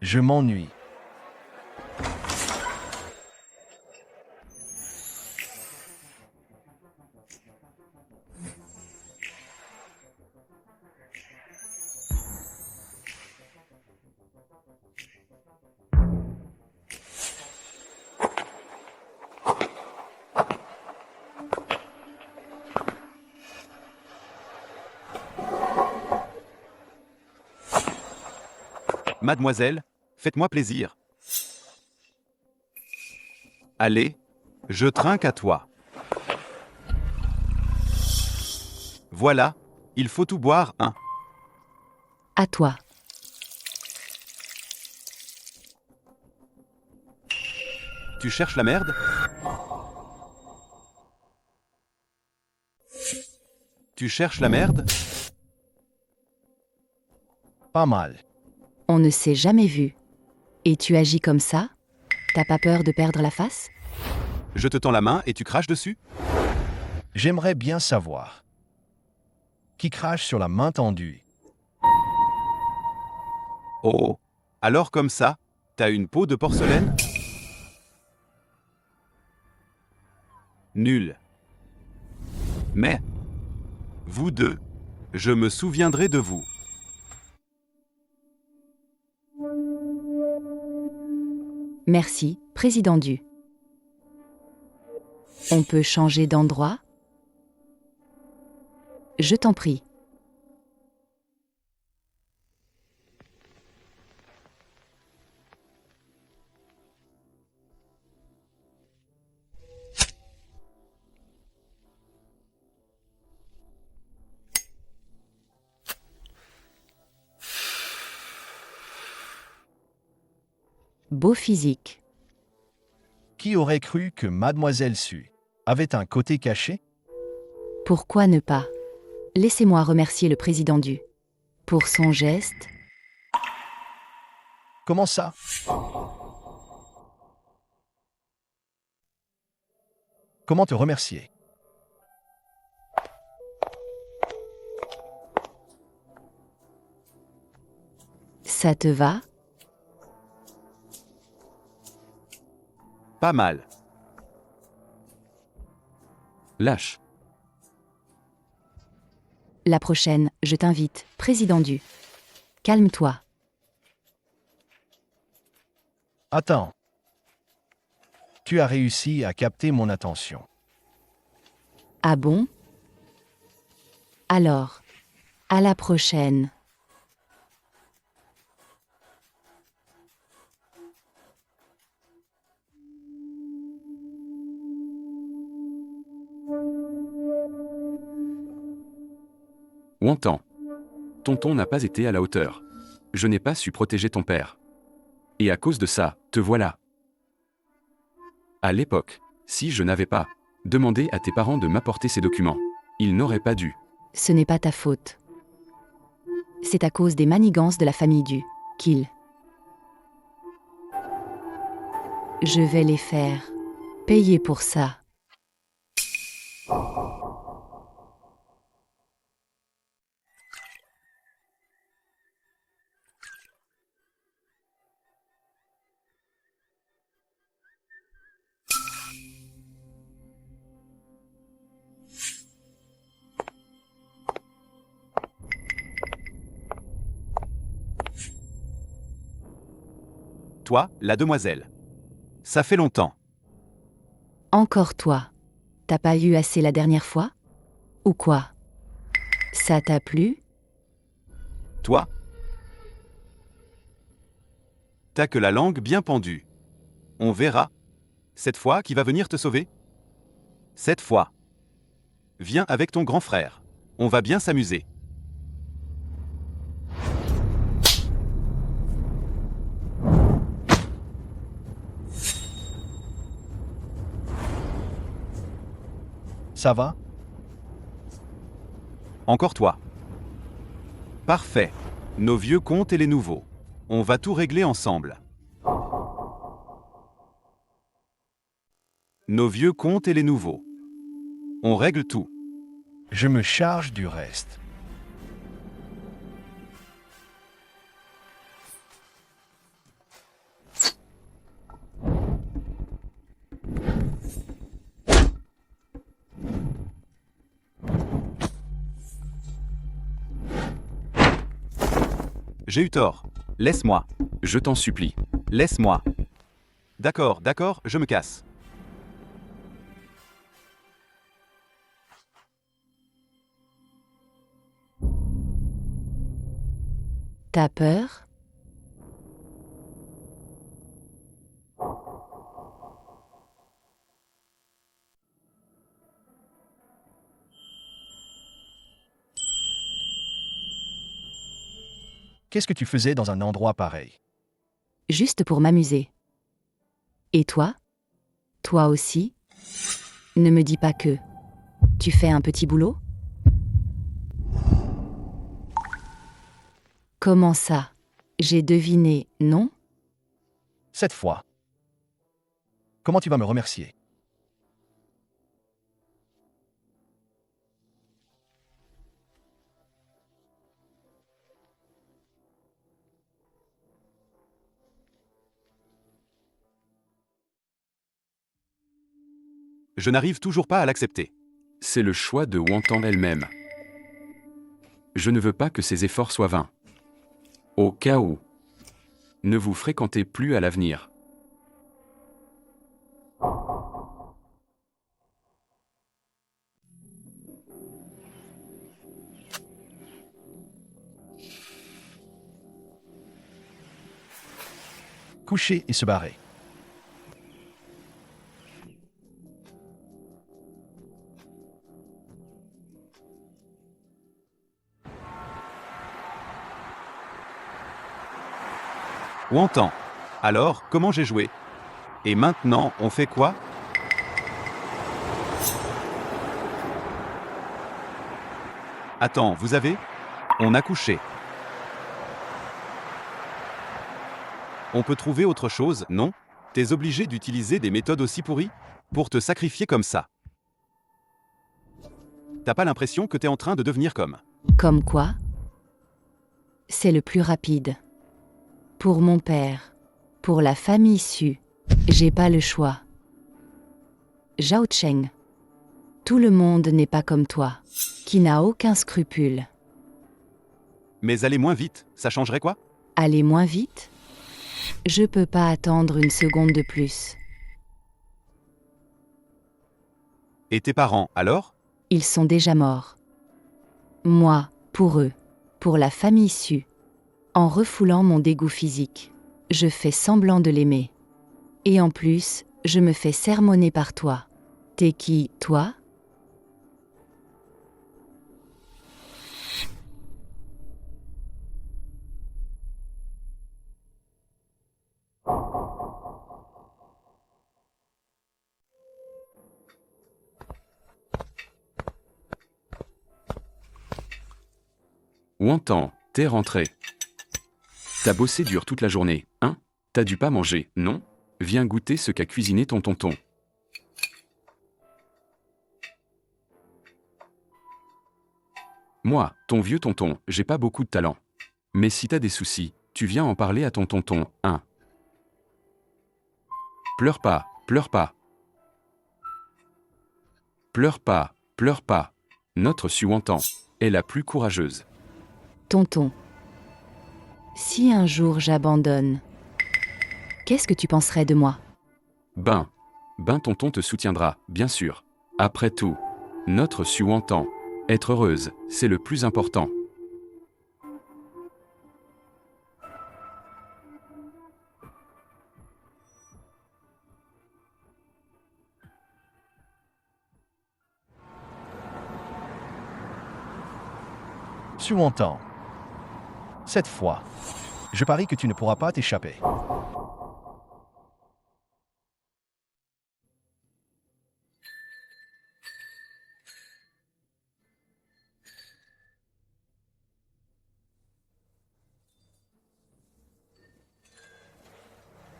Je m'ennuie. Mademoiselle, faites-moi plaisir. Allez, je trinque à toi. Voilà, il faut tout boire, hein. À toi. Tu cherches la merde? Tu cherches la merde? Pas mal. On ne s'est jamais vu. Et tu agis comme ça? T'as pas peur de perdre la face? Je te tends la main et tu craches dessus? J'aimerais bien savoir. Qui crache sur la main tendue? Oh, alors comme ça, t'as une peau de porcelaine? Nul. Mais, vous deux, je me souviendrai de vous. Merci, président Du. On peut changer d'endroit? Je t'en prie. Beau physique. Qui aurait cru que Mademoiselle Su avait un côté caché? Pourquoi ne pas? Laissez-moi remercier le président Du. Pour son geste. Comment ça? Comment te remercier? Ça te va? Pas mal. Lâche. La prochaine, je t'invite, président Du. Calme-toi. Attends. Tu as réussi à capter mon attention. Ah bon? Alors, à la prochaine. Wontan. Tonton n'a pas été à la hauteur. Je n'ai pas su protéger ton père. Et à cause de ça, te voilà. À l'époque, si je n'avais pas demandé à tes parents de m'apporter ces documents, ils n'auraient pas dû. Ce n'est pas ta faute. C'est à cause des manigances de la famille Du. Qu'ils. Je vais les faire payer pour ça. Toi, la demoiselle. Ça fait longtemps. Encore toi. T'as pas eu assez la dernière fois? Ou quoi? Ça t'a plu? Toi? T'as que la langue bien pendue. On verra. Cette fois, qui va venir te sauver? Cette fois. Viens avec ton grand frère. On va bien s'amuser. Ça va? Encore toi. Parfait. Nos vieux comptes et les nouveaux. On va tout régler ensemble. Nos vieux comptes et les nouveaux. On règle tout. Je me charge du reste. J'ai eu tort. Laisse-moi. Je t'en supplie. Laisse-moi. D'accord, d'accord, je me casse. T'as peur? Qu'est-ce que tu faisais dans un endroit pareil? Juste pour m'amuser. Et toi? Toi aussi? Ne me dis pas que. Tu fais un petit boulot? Comment ça? J'ai deviné, non? Cette fois. Comment tu vas me remercier? Je n'arrive toujours pas à l'accepter. C'est le choix de Wantan elle-même. Je ne veux pas que ses efforts soient vains. Au cas où. Ne vous fréquentez plus à l'avenir. Coucher et se barrer. Wantan. Alors, comment j'ai joué? Et maintenant, on fait quoi? Attends, vous avez? On a couché. On peut trouver autre chose, non? T'es obligé d'utiliser des méthodes aussi pourries? Pour te sacrifier comme ça. T'as pas l'impression que t'es en train de devenir comme? Comme quoi? C'est le plus rapide. Pour mon père. Pour la famille Su. J'ai pas le choix. Zhao Cheng. Tout le monde n'est pas comme toi. Qui n'a aucun scrupule. Mais allez moins vite, ça changerait quoi? Aller moins vite? Je peux pas attendre une seconde de plus. Et tes parents, alors? Ils sont déjà morts. Moi, pour eux. Pour la famille Su. En refoulant mon dégoût physique. Je fais semblant de l'aimer. Et en plus, je me fais sermonner par toi. T'es qui, toi? Wantan, t'es rentré. T'as bossé dur toute la journée, hein? T'as dû pas manger, non? Viens goûter ce qu'a cuisiné ton tonton. Moi, ton vieux tonton, j'ai pas beaucoup de talent. Mais si t'as des soucis, tu viens en parler à ton tonton, hein? Pleure pas, pleure pas. Pleure pas, pleure pas. Notre Su-Wantan est la plus courageuse. Tonton. Si un jour j'abandonne, qu'est-ce que tu penserais de moi? Ben tonton te soutiendra, bien sûr. Après tout, notre Su-Wantan, être heureuse, c'est le plus important. Su-Wantan. Cette fois. Je parie que tu ne pourras pas t'échapper.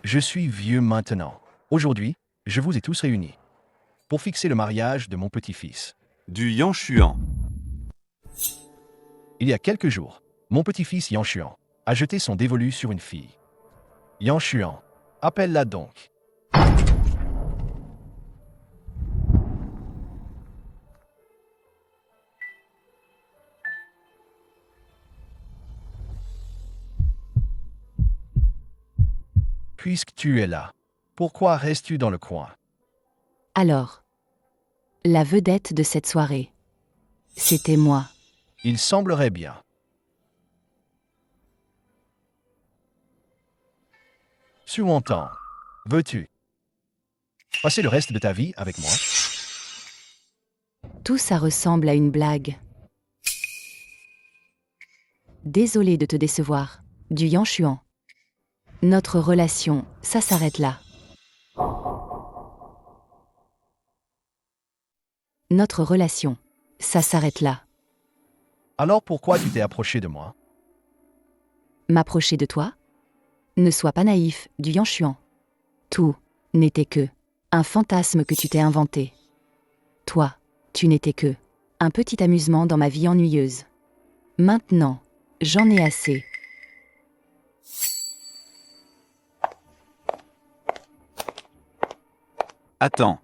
Je suis vieux maintenant. Aujourd'hui, je vous ai tous réunis pour fixer le mariage de mon petit-fils. Du Yanshuan. Il y a quelques jours, mon petit-fils Yanshuan a jeté son dévolu sur une fille. Yanshuan, appelle-la donc. Puisque tu es là, pourquoi restes-tu dans le coin? Alors, la vedette de cette soirée, c'était moi. Il semblerait bien. Sur mon temps, veux-tu passer le reste de ta vie avec moi? Tout ça ressemble à une blague. Désolé de te décevoir, du Yanshuan. Notre relation, ça s'arrête là. Notre relation, ça s'arrête là. Alors pourquoi tu t'es approché de moi? M'approcher de toi? Ne sois pas naïf, du Yanshuan. Tout n'était que un fantasme que tu t'es inventé. Toi, tu n'étais que un petit amusement dans ma vie ennuyeuse. Maintenant, j'en ai assez. Attends.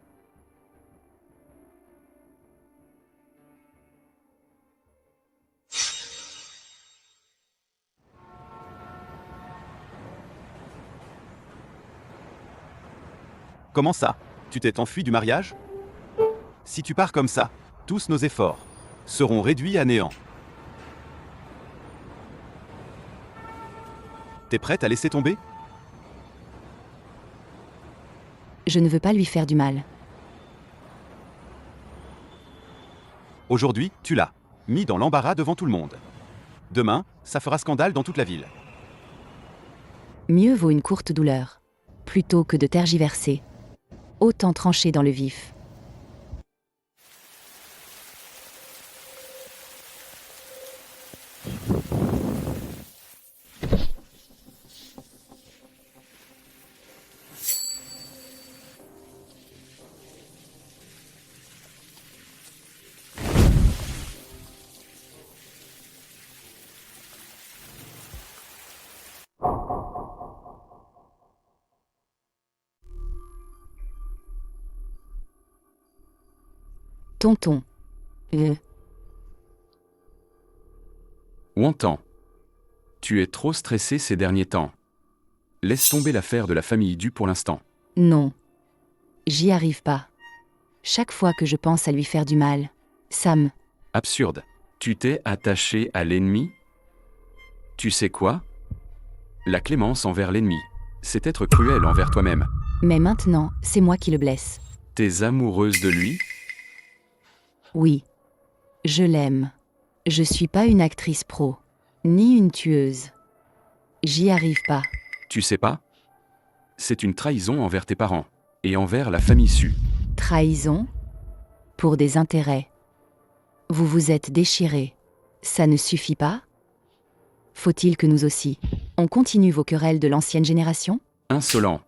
Comment ça? Tu t'es enfui du mariage? Si tu pars comme ça, tous nos efforts seront réduits à néant. T'es prête à laisser tomber? Je ne veux pas lui faire du mal. Aujourd'hui, tu l'as mis dans l'embarras devant tout le monde. Demain, ça fera scandale dans toute la ville. Mieux vaut une courte douleur, plutôt que de tergiverser. Autant trancher dans le vif. Tonton. Wontan. Tu es trop stressé ces derniers temps. Laisse tomber l'affaire de la famille Du pour l'instant. Non. J'y arrive pas. Chaque fois que je pense à lui faire du mal, ça me... Absurde. Tu t'es attaché à l'ennemi? Tu sais quoi? La clémence envers l'ennemi, c'est être cruel envers toi-même. Mais maintenant, c'est moi qui le blesse. T'es amoureuse de lui? Oui. Je l'aime. Je suis pas une actrice pro, ni une tueuse. J'y arrive pas. Tu sais pas? C'est une trahison envers tes parents et envers la famille Su. Trahison? Pour des intérêts. Vous vous êtes déchirés. Ça ne suffit pas? Faut-il que nous aussi, on continue vos querelles de l'ancienne génération? Insolent.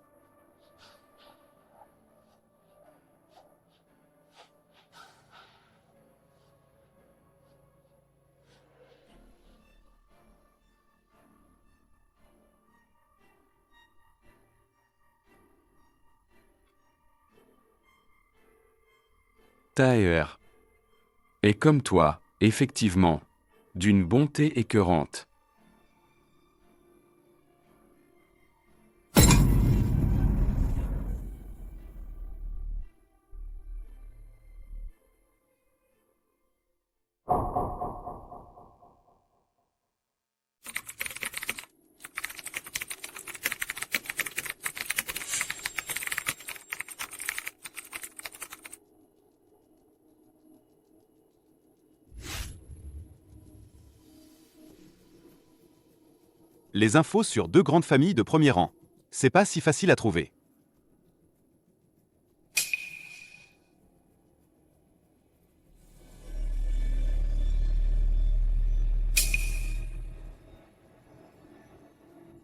Taer est comme toi, effectivement, d'une bonté écœurante. Les infos sur deux grandes familles de premier rang. C'est pas si facile à trouver.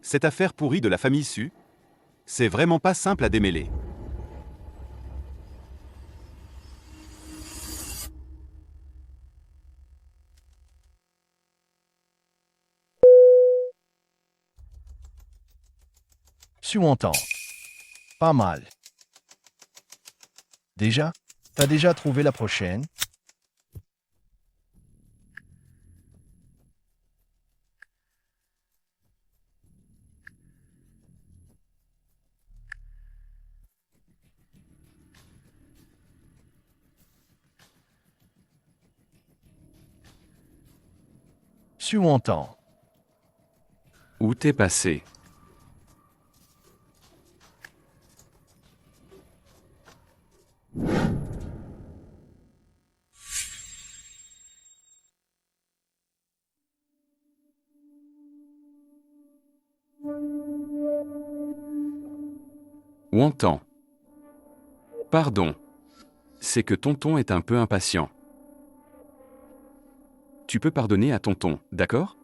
Cette affaire pourrie de la famille Su, c'est vraiment pas simple à démêler. Sur mon temps. Pas mal. Déjà? T'as déjà trouvé la prochaine? Su ou entends. Où t'es passé? Ou entends. Pardon. C'est que tonton est un peu impatient. Tu peux pardonner à tonton, d'accord?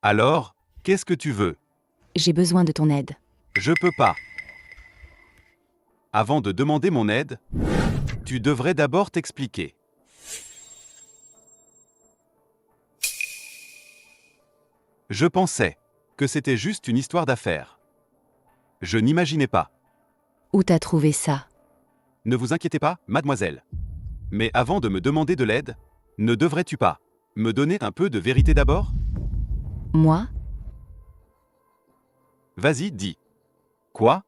Alors, qu'est-ce que tu veux? J'ai besoin de ton aide. Je peux pas. Avant de demander mon aide, tu devrais d'abord t'expliquer. Je pensais que c'était juste une histoire d'affaires. Je n'imaginais pas. Où t'as trouvé ça? Ne vous inquiétez pas, mademoiselle. Mais avant de me demander de l'aide, ne devrais-tu pas me donner un peu de vérité d'abord? Moi? Vas-y, dis. Quoi?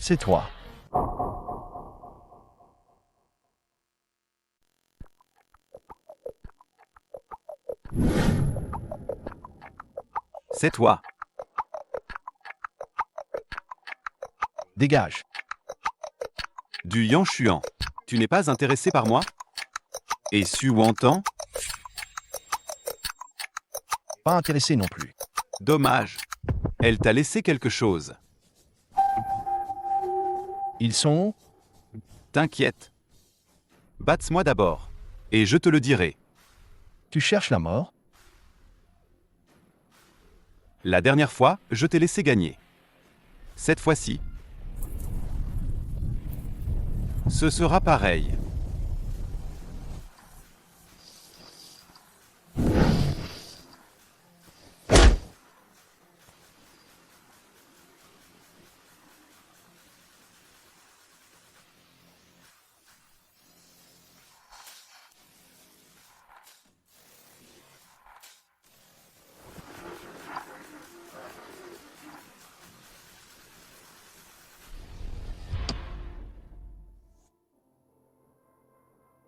C'est toi. C'est toi. Dégage. Du Yanshuan. Tu n'es pas intéressé par moi? Et Su Wantan? Pas intéressé non plus. Dommage. Elle t'a laissé quelque chose. Ils sont où? T'inquiète. Batte-moi d'abord. Et je te le dirai. Tu cherches la mort? La dernière fois, je t'ai laissé gagner. Cette fois-ci, ce sera pareil.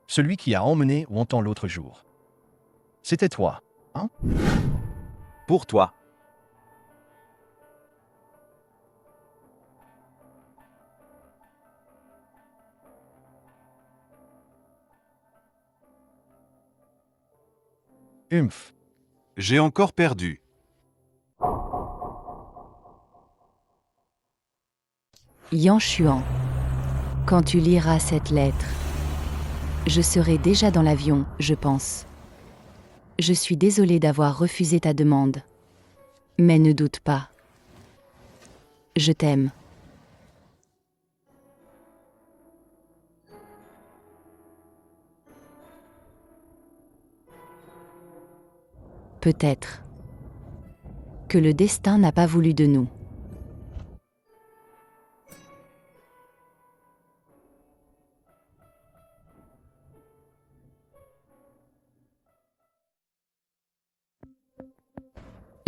Celui qui a emmené Wontan l'autre jour. C'était toi, hein? Pour toi. Humph. J'ai encore perdu. Yanshuan. Quand tu liras cette lettre, je serai déjà dans l'avion, je pense. Je suis désolée d'avoir refusé ta demande. Mais ne doute pas. Je t'aime. Peut-être que le destin n'a pas voulu de nous.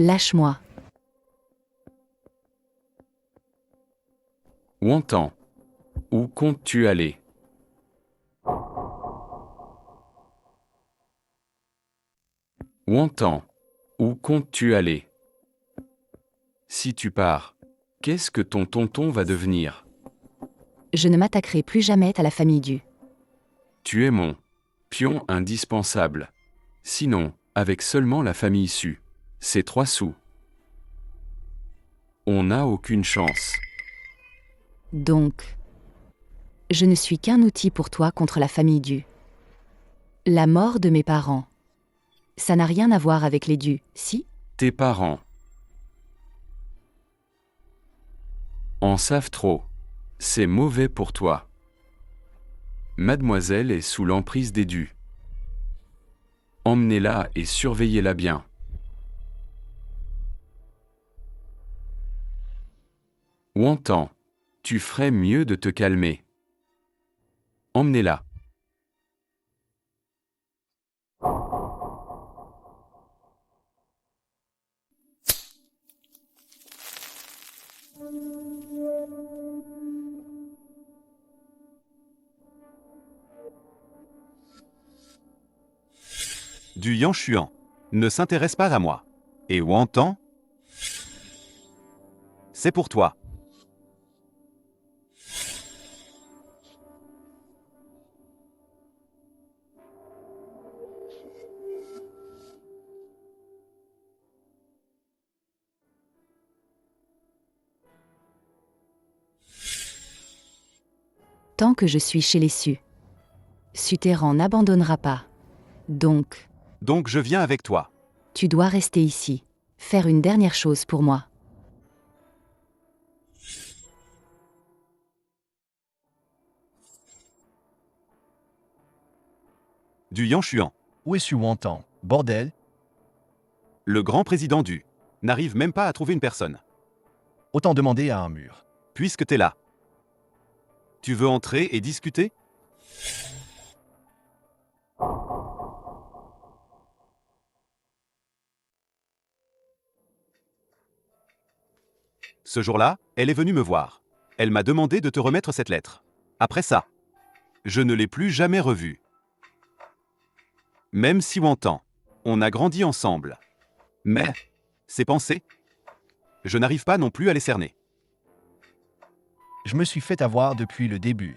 Lâche-moi. Wontan. Où comptes-tu aller? Wontan. Où comptes-tu aller? Si tu pars, qu'est-ce que ton tonton va devenir? Je ne m'attaquerai plus jamais à la famille du. Tu es mon pion indispensable. Sinon, avec seulement la famille Su, c'est 3 sous. On n'a aucune chance. Donc, je ne suis qu'un outil pour toi contre la famille du. La mort de mes parents. Ça n'a rien à voir avec les dus, si? Tes parents. En savent trop. C'est mauvais pour toi. Mademoiselle est sous l'emprise des dus. Emmenez-la et surveillez-la bien. Wontan, tu ferais mieux de te calmer. Emmenez-la. Du Yanshuan ne s'intéresse pas à moi. Et Wontan, c'est pour toi. Tant que je suis chez les Su. Suterran n'abandonnera pas. Donc, Donc je viens avec toi. tu dois rester ici. Faire une dernière chose pour moi. Du Yanshuan, Où est Su Wontan? Bordel. le grand président du, n'arrive même pas à trouver une personne. Autant demander à un mur. Puisque t'es là. Tu veux entrer et discuter? Ce jour-là, elle est venue me voir. Elle m'a demandé de te remettre cette lettre. Après ça, je ne l'ai plus jamais revue. Même si Wontan, on a grandi ensemble. Mais, ses pensées, je n'arrive pas non plus à les cerner. Je me suis fait avoir depuis le début.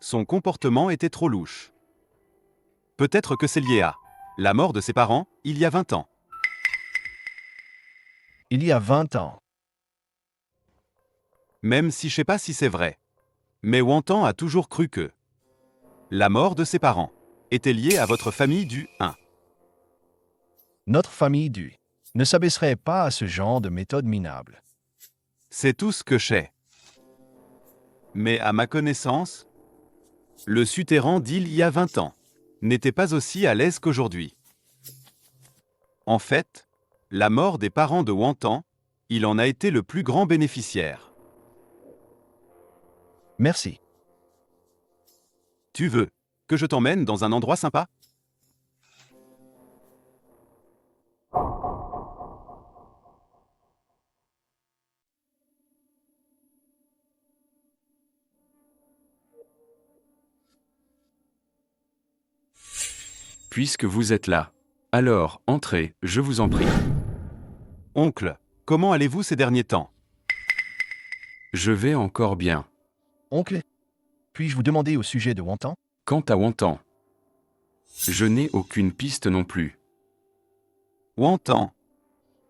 Son comportement était trop louche. Peut-être que c'est lié à la mort de ses parents, il y a 20 ans. Il y a 20 ans. Même si je sais pas si c'est vrai. Mais Wontan a toujours cru que la mort de ses parents était liée à votre famille du 1. Notre famille du ne s'abaisserait pas à ce genre de méthode minable. C'est tout ce que je sais. Mais à ma connaissance, le Suterran d'il y a 20 ans n'était pas aussi à l'aise qu'aujourd'hui. En fait, la mort des parents de Wontan, il en a été le plus grand bénéficiaire. Merci. Tu veux que je t'emmène dans un endroit sympa? Puisque vous êtes là. Alors, entrez, je vous en prie. Oncle, comment allez-vous ces derniers temps? Je vais encore bien. Oncle, puis-je vous demander au sujet de Wontan? Quant à Wontan, je n'ai aucune piste non plus. Wontan.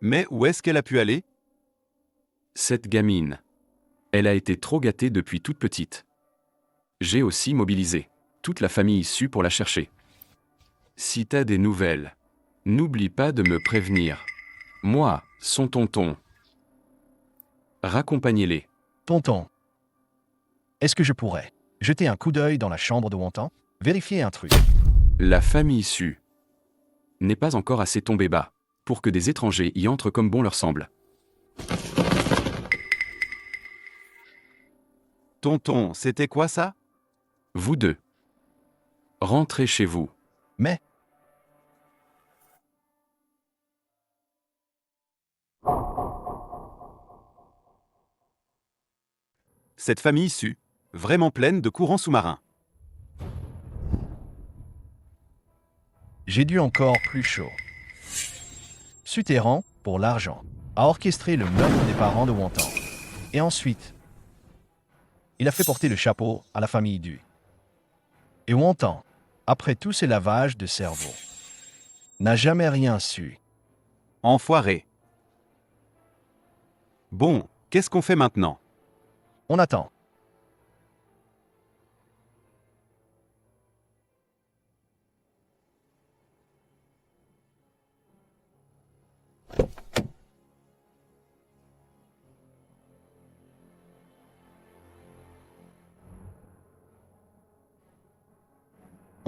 Mais où est-ce qu'elle a pu aller? Cette gamine. Elle a été trop gâtée depuis toute petite. J'ai aussi mobilisé toute la famille issue pour la chercher. Si t'as des nouvelles, n'oublie pas de me prévenir. Moi, son tonton. Raccompagnez-les. Tonton, est-ce que je pourrais jeter un coup d'œil dans la chambre de Wontan? Vérifier un truc. La famille issue n'est pas encore assez tombée bas pour que des étrangers y entrent comme bon leur semble. Tonton, c'était quoi ça? Vous deux. Rentrez chez vous. Mais, Cette famille issue, vraiment pleine de courants sous-marins. j'ai dû encore plus chaud. Suterran, pour l'argent, a orchestré le meurtre des parents de Wontan. Et ensuite, il a fait porter le chapeau à la famille du. Et Wontan, après tous ces lavages de cerveau, n'a jamais rien su. Enfoiré. Bon, qu'est-ce qu'on fait maintenant? On attend.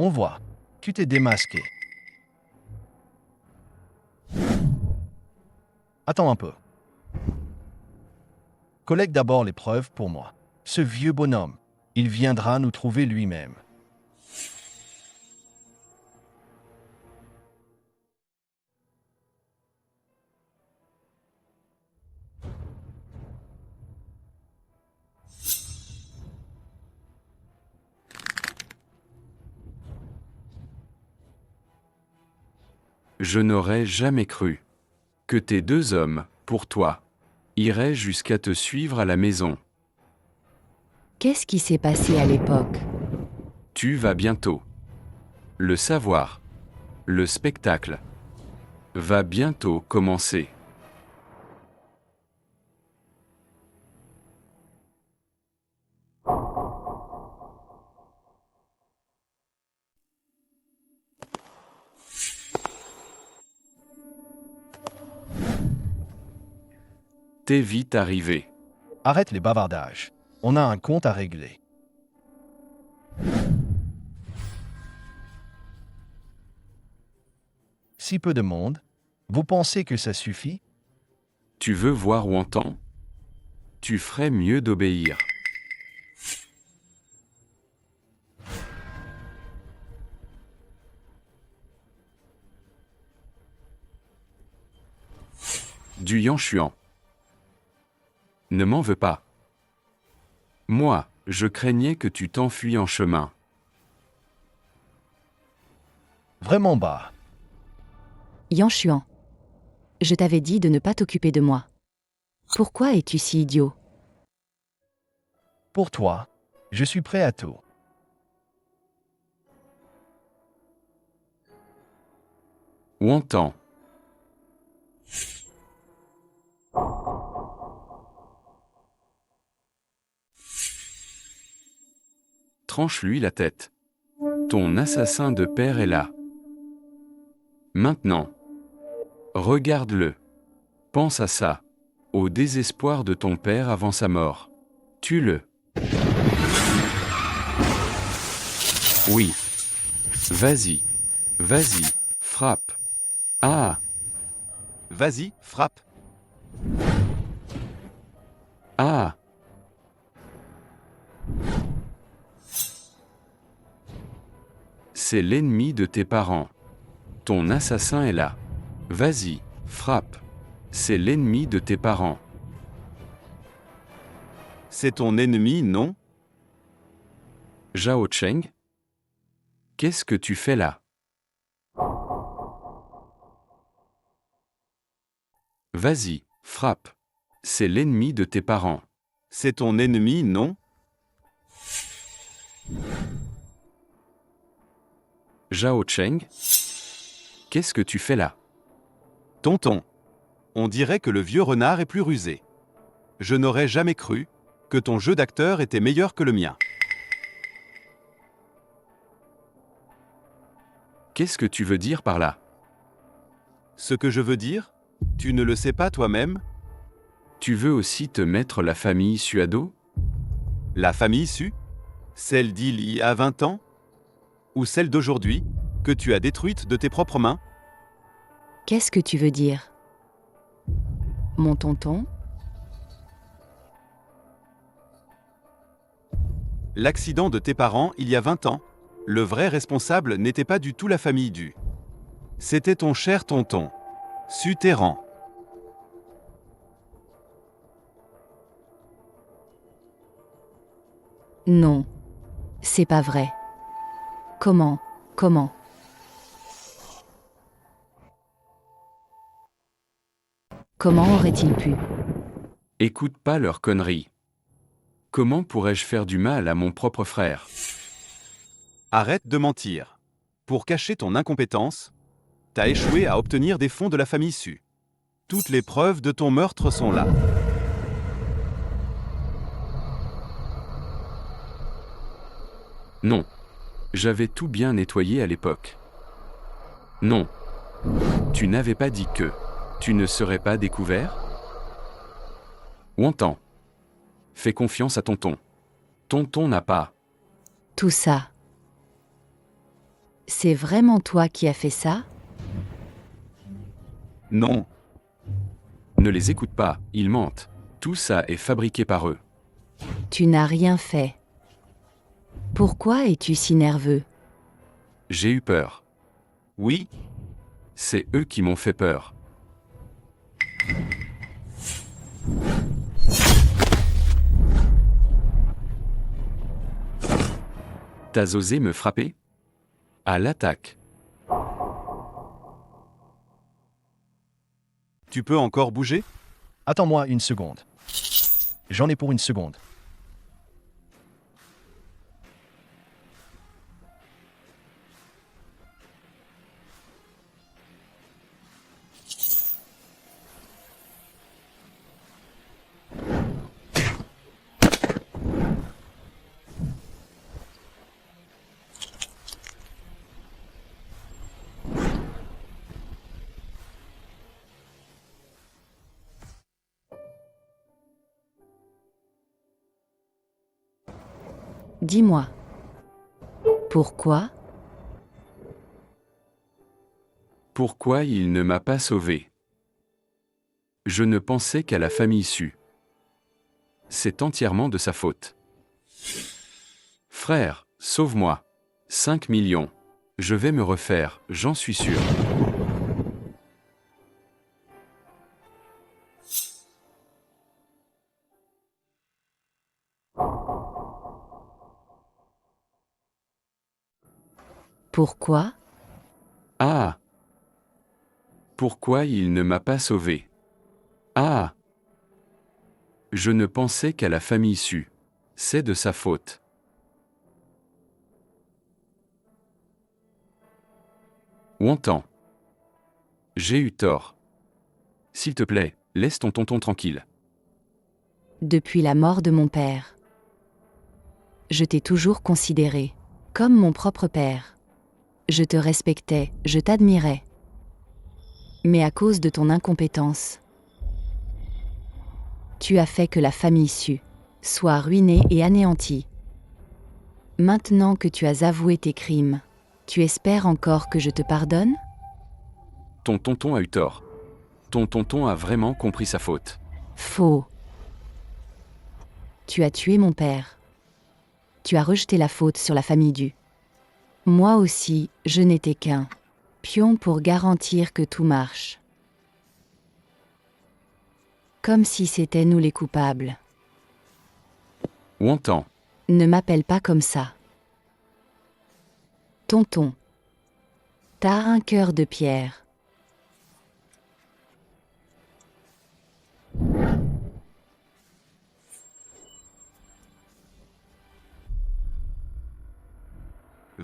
On voit. Tu t'es démasqué. Attends un peu. Collecte d'abord les preuves pour moi. Ce vieux bonhomme, il viendra nous trouver lui-même. Je n'aurais jamais cru que tes 2 hommes, pour toi, iraient jusqu'à te suivre à la maison. Qu'est-ce qui s'est passé à l'époque? Tu vas bientôt le savoir. Le spectacle va bientôt commencer. T'es vite arrivé. Arrête les bavardages. On a un compte à régler. Si peu de monde, vous pensez que ça suffit? Tu veux voir ou entends? Tu ferais mieux d'obéir. Du Yanshuan. Ne m'en veux pas. Moi, je craignais que tu t'enfuis en chemin. Vraiment bas. Yanshuan. Je t'avais dit de ne pas t'occuper de moi. Pourquoi es-tu si idiot? Pour toi, je suis prêt à tout. Ou entends. Tranche-lui la tête. Ton assassin de père est là. Maintenant. Regarde-le. Pense à ça. Au désespoir de ton père avant sa mort. Tue-le. Oui. Vas-y. Vas-y. Frappe. Ah. Vas-y, frappe. Ah. C'est l'ennemi de tes parents. Ton assassin est là. Vas-y, frappe. C'est l'ennemi de tes parents. C'est ton ennemi, non? Zhao Cheng? Qu'est-ce que tu fais là? Vas-y, frappe. C'est l'ennemi de tes parents. C'est ton ennemi, non? Zhao Cheng? Qu'est-ce que tu fais là? Tonton. On dirait que le vieux renard est plus rusé. Je n'aurais jamais cru que ton jeu d'acteur était meilleur que le mien. Qu'est-ce que tu veux dire par là? Ce que je veux dire, tu ne le sais pas toi-même? Tu veux aussi te mettre la famille Su à dos? La famille Su? Celle d'il y a 20 ans? Ou celle d'aujourd'hui, que tu as détruite de tes propres mains? Qu'est-ce que tu veux dire? Mon tonton? L'accident de tes parents il y a 20 ans, le vrai responsable n'était pas du tout la famille Du. C'était ton cher tonton, Su Terran. Non. C'est pas vrai. Comment? Comment aurait-il pu? Écoute pas leurs conneries. Comment pourrais-je faire du mal à mon propre frère? Arrête de mentir. Pour cacher ton incompétence, t'as échoué à obtenir des fonds de la famille Su. Toutes les preuves de ton meurtre sont là. Non. J'avais tout bien nettoyé à l'époque. Non. Tu n'avais pas dit que tu ne serais pas découvert? Ou entends. Fais confiance à tonton. Tonton n'a pas. Tout ça. C'est vraiment toi qui as fait ça? Non, Ne les écoute pas, ils mentent. Tout ça est fabriqué par eux. Tu n'as rien fait. Pourquoi es-tu si nerveux? J'ai eu peur. oui, C'est eux qui m'ont fait peur. T'as osé me frapper? À l'attaque. tu peux encore bouger? Attends-moi une seconde. J'en ai pour une seconde. Dis-moi. Pourquoi? Pourquoi il ne m'a pas sauvé? Je ne pensais qu'à la famille Su. C'est entièrement de sa faute. Frère, sauve-moi. 5 millions. Je vais me refaire, j'en suis sûr. Pourquoi? Ah! Pourquoi il ne m'a pas sauvé? Ah! Je ne pensais qu'à la famille Su. C'est de sa faute. Wontan. J'ai eu tort. S'il te plaît, laisse ton tonton tranquille. Depuis la mort de mon père. Je t'ai toujours considéré comme mon propre père. Je te respectais, je t'admirais. Mais à cause de ton incompétence, tu as fait que la famille Su soit ruinée et anéantie. Maintenant que tu as avoué tes crimes, tu espères encore que je te pardonne? Ton tonton a eu tort. Ton tonton a vraiment compris sa faute. Faux. Tu as tué mon père. Tu as rejeté la faute sur la famille Du. Moi aussi, je n'étais qu'un pion pour garantir que tout marche. Comme si c'était nous les coupables. Wontan. Ne m'appelle pas comme ça. Tonton. T'as un cœur de pierre.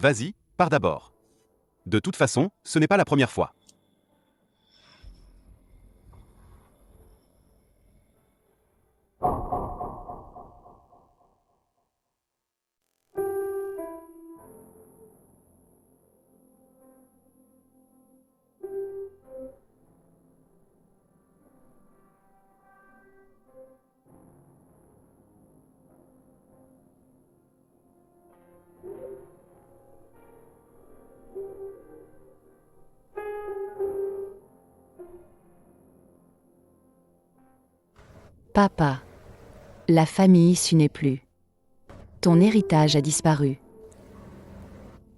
Vas-y, pars d'abord. De toute façon, ce n'est pas la première fois. Papa. La famille Su n'est plus. Ton héritage a disparu.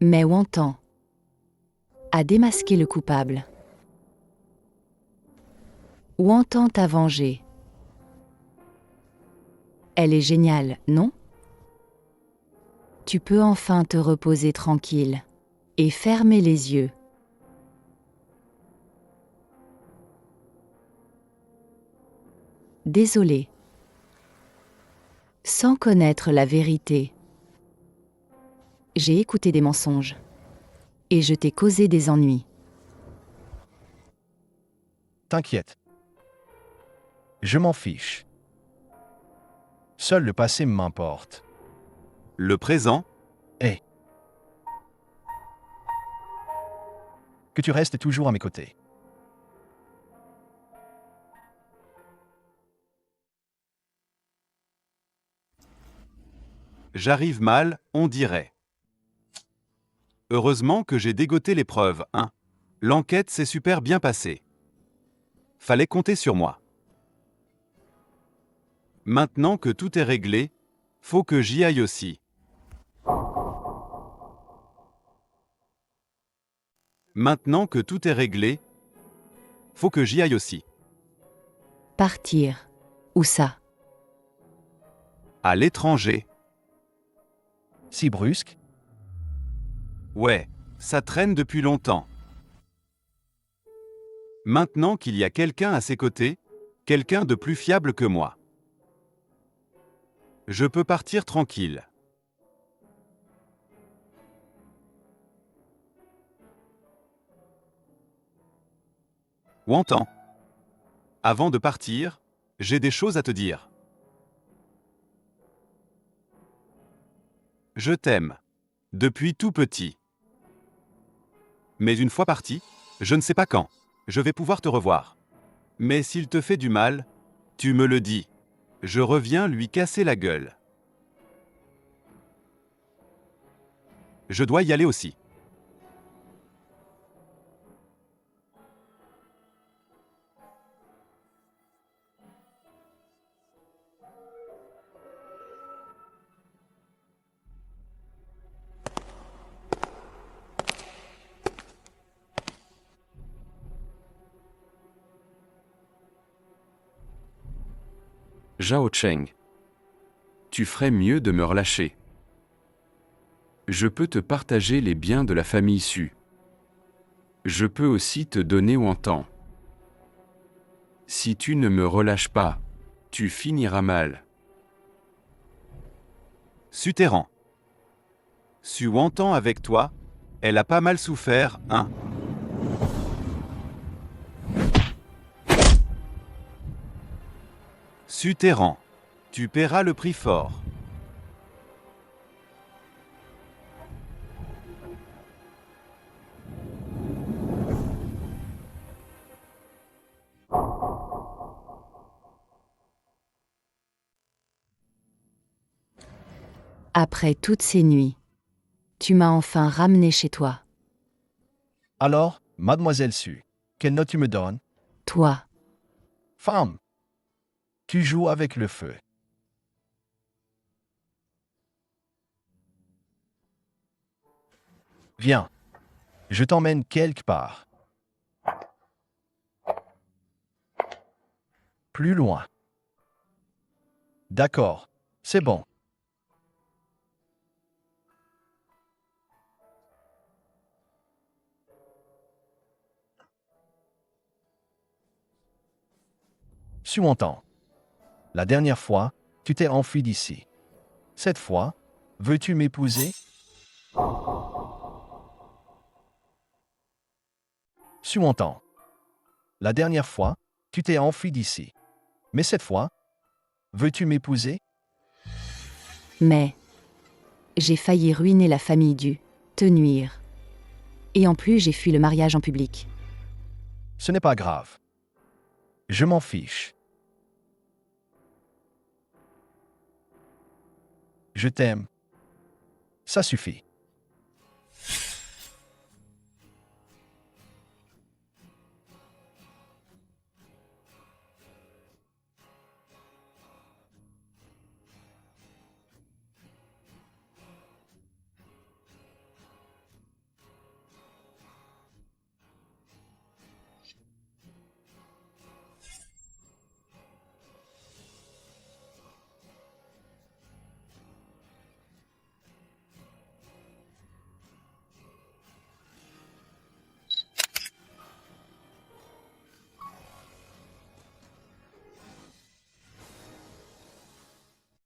Mais Wontan a démasqué le coupable. Wontan t'a vengé. Elle est géniale, non? Tu peux enfin te reposer tranquille et fermer les yeux. Désolé. Sans connaître la vérité, j'ai écouté des mensonges et je t'ai causé des ennuis. T'inquiète. Je m'en fiche. Seul le passé m'importe. Le présent, Et que tu restes toujours à mes côtés. j'arrive mal, on dirait. Heureusement que j'ai dégoté les preuves, hein. L'enquête s'est super bien passée. Fallait compter sur moi. Maintenant que tout est réglé, faut que j'y aille aussi. Maintenant que tout est réglé, faut que j'y aille aussi. Partir. Où ça? À l'étranger. Si brusque, Ouais, ça traîne depuis longtemps. Maintenant qu'il y a quelqu'un à ses côtés, quelqu'un de plus fiable que moi. Je peux partir tranquille. Wantan. Avant de partir, j'ai des choses à te dire. Je t'aime. Depuis tout petit. Mais une fois parti, je ne sais pas quand, je vais pouvoir te revoir. Mais s'il te fait du mal, tu me le dis. Je reviens lui casser la gueule. Je dois y aller aussi. Zhao Cheng. Tu ferais mieux de me relâcher. Je peux te partager les biens de la famille Su. Je peux aussi te donner Wantan. Si tu ne me relâches pas, tu finiras mal. Suterran. Su Wantan avec toi, elle a pas mal souffert, hein. Suterran. Tu paieras le prix fort. Après toutes ces nuits, tu m'as enfin ramené chez toi. alors, mademoiselle Su, quelle note tu me donnes? Toi, Femme, tu joues avec le feu. Viens, je t'emmène quelque part. Plus loin. D'accord, c'est bon. Suentant. La dernière fois, tu t'es enfui d'ici. Cette fois, veux-tu m'épouser? Suentant. La dernière fois, tu t'es enfui d'ici. Mais cette fois, veux-tu m'épouser? mais j'ai failli ruiner la famille du, te nuire. Et en plus, j'ai fui le mariage en public. Ce n'est pas grave. Je m'en fiche. Je t'aime. Ça suffit.